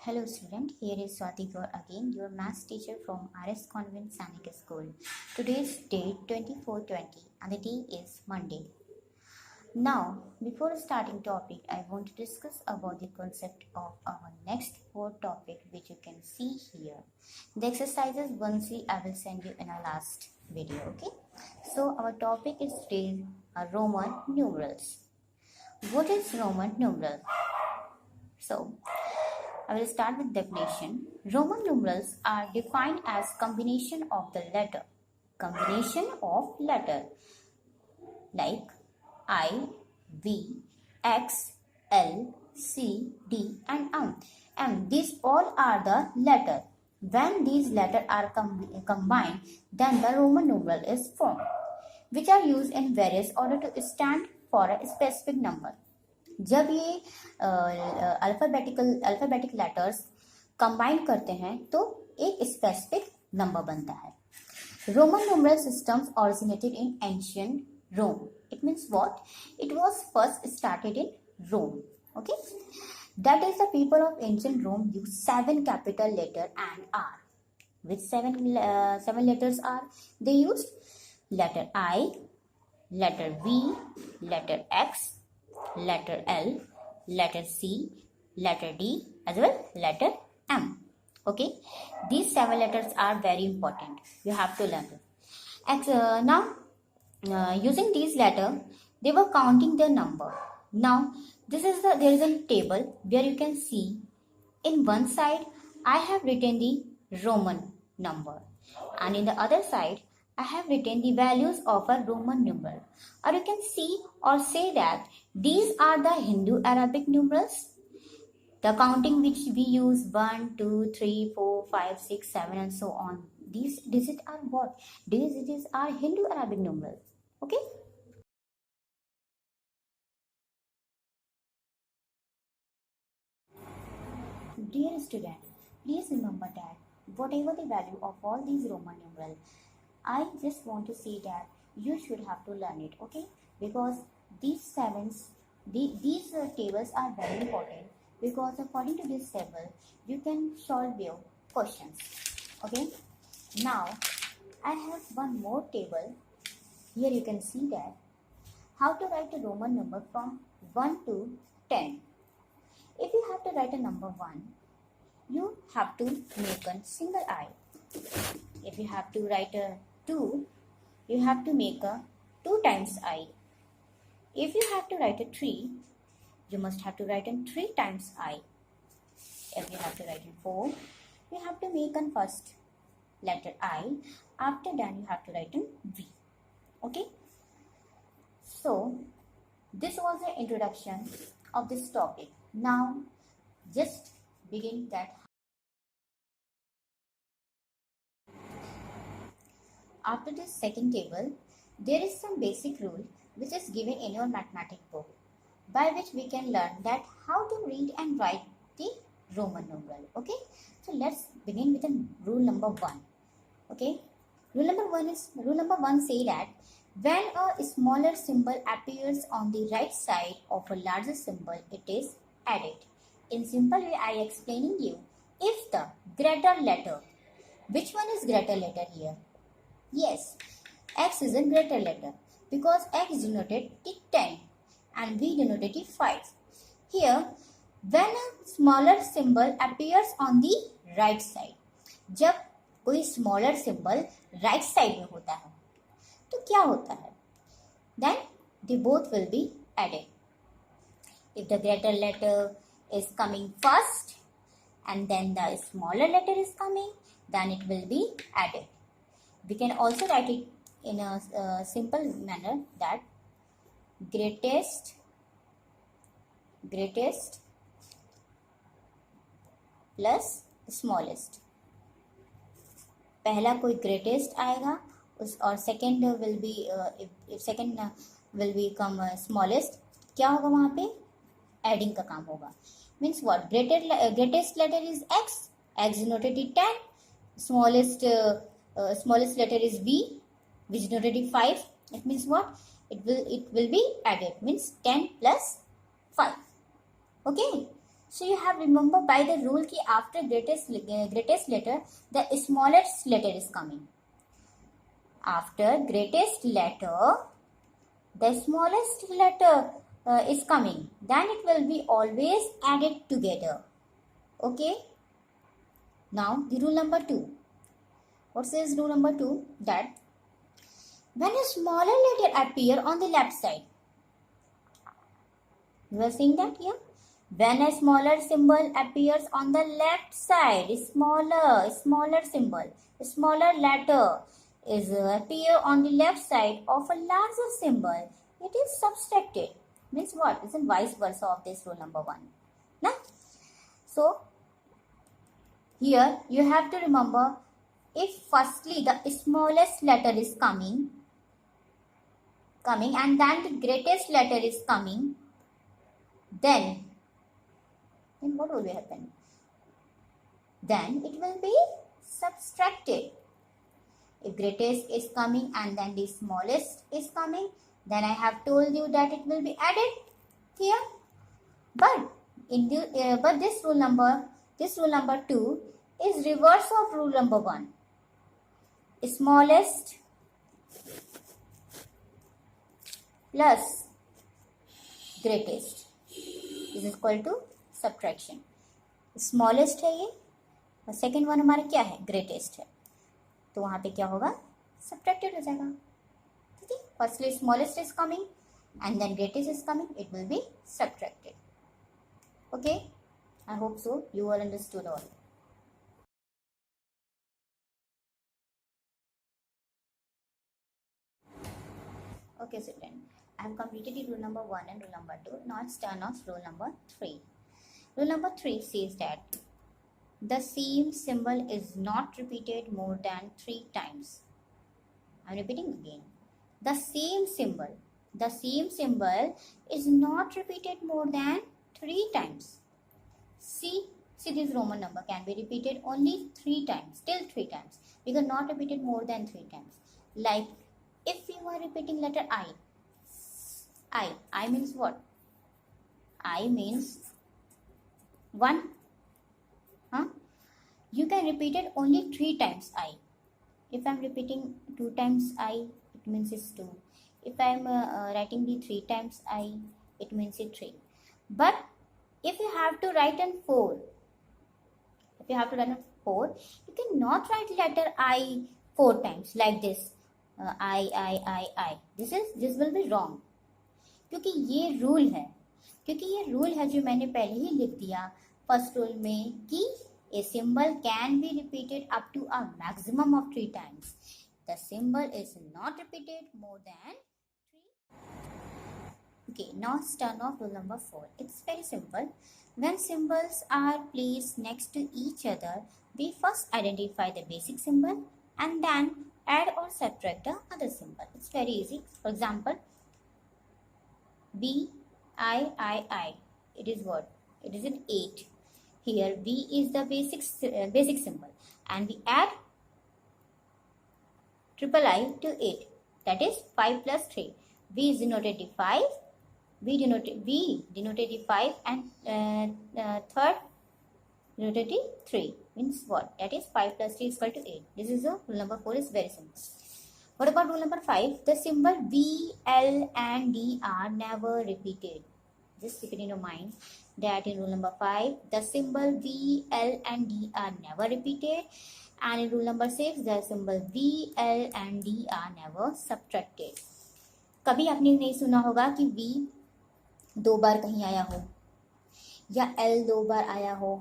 Hello student, here is Swati Gaur again, your maths teacher from RS Convent Sainik School. Today's date 24/20 and the day is Monday. Now, before starting topic, I want to discuss about the concept of our next core topic which you can see here. The exercises once I will send you in our last video, okay? So our topic is today Roman numerals. What is Roman numeral? So, I will start with definition. Roman numerals are defined as combination of letter like I, V, X, L, C, D and M. These all are the letter. When these letters are combined, then the Roman numeral is formed, which are used in various order to stand for a specific number. जब ये alphabetic letters combine करते हैं तो एक specific number बनता है. Roman numeral systems originated in ancient Rome. It means what? It was first started in Rome. Okay, that is the people of ancient Rome used 7 capital letter and R. Which seven letters are they used? Letter I, letter V, letter X, letter L, letter C, letter D, as well letter M. Okay, these 7 letters are very important. You have to learn them. Now, using these letters, they were counting their number. Now, there is a table where you can see in one side I have written the Roman number, and in the other side I have written the values of a Roman numeral. Or you can see or say that these are the Hindu Arabic numerals. The counting which we use 1, 2, 3, 4, 5, 6, 7 and so on. These digits are what? These digits are Hindu Arabic numerals. Okay? Dear student, please remember that whatever the value of all these Roman numerals, I just want to say that you should have to learn it, okay? Because these tables are very important, because according to this table, you can solve your questions, okay? Now, I have one more table. Here you can see that how to write a Roman number from 1 to 10. If you have to write a number 1, you have to make a single I. If you have to write a 2, you have to make a 2 times I. If you have to write a 3, you must have to write in 3 times I. If you have to write in 4, you have to make a first letter I. After that, you have to write in V. Okay? So, this was the introduction of this topic. Now, just begin that. After this second table, there is some basic rule which is given in your mathematics book, by which we can learn that how to read and write the Roman numeral. Okay, so let's begin with rule number 1. Okay, rule number one say that when a smaller symbol appears on the right side of a larger symbol, it is added. In simple way, I explaining you, if the greater letter, which one is greater letter here? Yes, X is a greater letter because X denoted the 10 and V denoted the 5. Here, when a smaller symbol appears on the right side, जब कोई smaller symbol right side में होता है, तो क्या होता है? Then they both will be added. If the greater letter is coming first and then the smaller letter is coming, then it will be added. We can also write it in a simple manner that greatest plus smallest. पहला कोई greatest आएगा और second will be if second will become smallest, क्या होगा वहाँ पे? Adding का काम होगा. Means what? Greatest letter is X denoted the 10. Smallest letter is V, which denoted 5. It means what? It will be added. Means 10 plus 5. Okay. So you have remember by the rule कि after greatest letter the smallest letter is coming. After greatest letter the smallest letter is coming. Then it will be always added together. Okay. Now the rule number 2. What says rule number 2? That when a smaller letter appear on the left side. You are seeing that here? When a smaller symbol appears on the left side, smaller symbol, smaller letter is appear on the left side of a larger symbol, it is subtracted. Means what? It's in vice versa of this rule number 1. Now, so here you have to remember, if firstly the smallest letter is coming and then the greatest letter is coming, then what will happen? Then it will be subtracted. If greatest is coming and then the smallest is coming, then I have told you that it will be added here. But this rule number 2 is reverse of rule number 1. Smallest plus greatest is equal to subtraction. Smallest है ये और second one हमारा क्या है? Greatest है. तो वहाँ पे क्या होगा? सब्ट्रैक्टेड हो जाएगा. ठीक है. Firstly smallest is coming and then greatest is coming, it will be subtracted. Okay, I hope so you all understood all. Okay, student, I have completed the rule number 1 and rule number 2. Now it's turn of rule number 3. Rule number 3 says that the same symbol is not repeated more than 3 times. I am repeating again. The same symbol is not repeated more than 3 times. See this Roman number can be repeated only 3 times, till 3 times. We cannot repeat it more than 3 times. Like if you are repeating letter I means what? I means 1. You can repeat it only 3 times I. If I am repeating 2 times I, it means it's 2. If I am writing the 3 times I, it means it's 3. But if you have to write in 4, you cannot write letter I 4 times like this. I. This will be wrong. क्योंकि ये rule है जो मैंने पहले ही लिख दिया first rule में कि a symbol can be repeated up to a maximum of 3 times. The symbol is not repeated more than 3. Okay, now turn off rule number 4. It's very simple. When symbols are placed next to each other, we first identify the basic symbol and then add or subtract the other symbol. It's very easy. For example, B, I. It is what? It is an 8. Here B is the basic symbol and we add triple I to 8. That is 5 plus 3. B is denoted the 5. B denoted the 5 and third denoted the 3. Means what? That is 5 plus 3 is equal to 8. This is rule number 4 is very simple. What about rule number 5? The symbol V, L and D are never repeated. Just keep it in your mind that in rule number 5, the symbol V, L and D are never repeated. And in rule number 6, the symbol V, L and D are never subtracted. कभी आपने नहीं सुना होगा कि V 2 बार कहीं आया हो या L 2 बार आया हो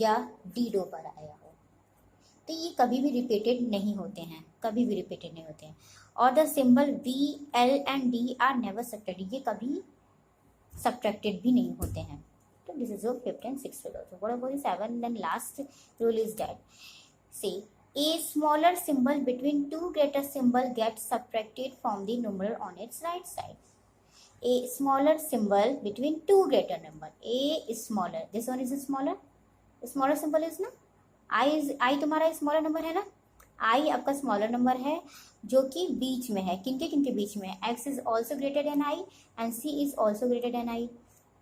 या D 2 बार आया हो. तो ये कभी भी रिपीटेड नहीं होते हैं, और the symbol V, L and D are never subtracted, ये कभी सब्ट्रैक्टेड भी नहीं होते हैं. तो this is your 5th and 6th rule. So what about the 7th and last rule is that say a smaller symbol between 2 greater symbol gets subtracted from the numeral on its right side. A smaller symbol between 2 greater number. A is smaller. This one is a smaller. The smaller symbol is ना. I तुम्हारा smaller number है ना. I आपका smaller number है जो कि बीच में है. किनके बीच में है? X is also greater than I and C is also greater than I.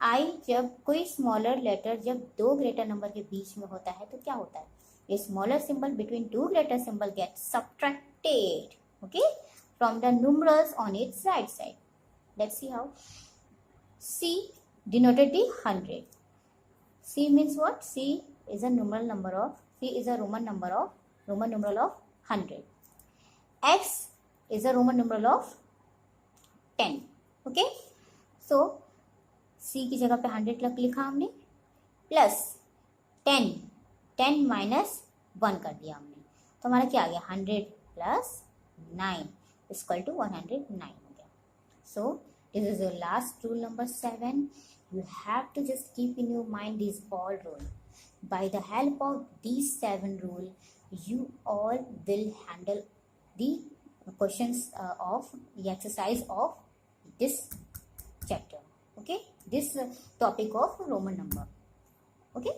आई जब कोई स्मॉलर लेटर जब दो ग्रेटर नंबर के बीच में होता है तो क्या होता है? A smaller symbol between two greater symbol get subtracted, okay, from the numerals on its right side. Let's see how. C denoted the 100. C means what? C is a numeral number of, C is a Roman numeral of 100. X is a Roman numeral of 10. Okay, so C की जगह पे 100 लिखा हमने, plus 10 minus 1 कर दिया हमने, तो हमारा क्या आ गया? 100 प्लस 9 इक्वल टू 109 हो गया. सो this is your last rule number 7. You have to just keep in your mind these all rules. By the help of these 7 rules, you all will handle the questions of the exercise of this chapter. Okay, this topic of Roman number. Okay.